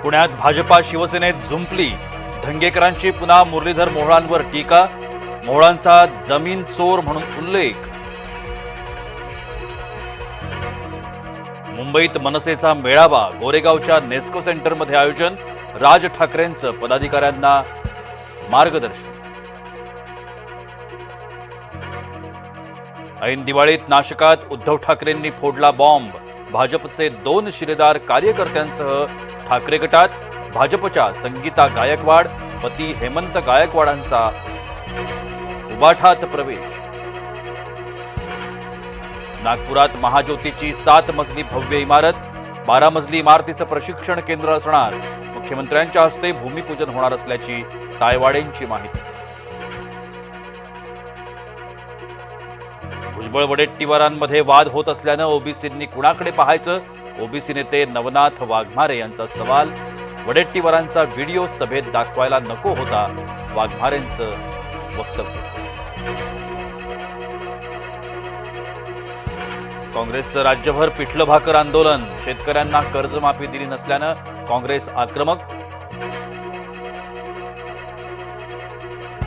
पुण्यात भाजपा शिवसेनेत झुंपली, धंगेकरांची पुन्हा मुरलीधर मोहोळांवर टीका, मोहोळांचा जमीन चोर म्हणून उल्लेख. मुंबईत मनसेचा मेळावा, गोरेगावच्या नेस्को सेंटरमध्ये आयोजन, राज ठाकरेंचं पदाधिकाऱ्यांना मार्गदर्शन. ऐन दिवाळीत नाशिकात उद्धव ठाकरेंनी फोडला बॉम्ब, भाजपचे 2 शिलेदार कार्यकर्त्यांसह ठाकरे गटात. भाजपच्या संगीता गायकवाड, पती हेमंत गायकवाडांचा उबाठात प्रवेश. नागपुरात महाज्योतीची 7 मजली भव्य इमारत, 12 मजली इमारतीचं प्रशिक्षण केंद्र असणार. मुख्यमंत्र्यांच्या हस्ते भूमिपूजन होणार असल्याची तायवाडेंची माहिती. भुजबळ वडेट्टीवारांमध्ये वाद होत असल्यानं ओबीसींनी कुणाकडे पाहायचं, ओबीसी नेते नवनाथ वाघमारे यांचा सवाल. वडेट्टीवारांचा व्हिडिओ सभेत दाखवायला नको होता, वाघमारेंचं वक्तव्य. काँग्रेसचं राज्यभर पिठलं भाकर आंदोलन, शेतकऱ्यांना कर्जमाफी दिली नसल्यानं काँग्रेस आक्रमक.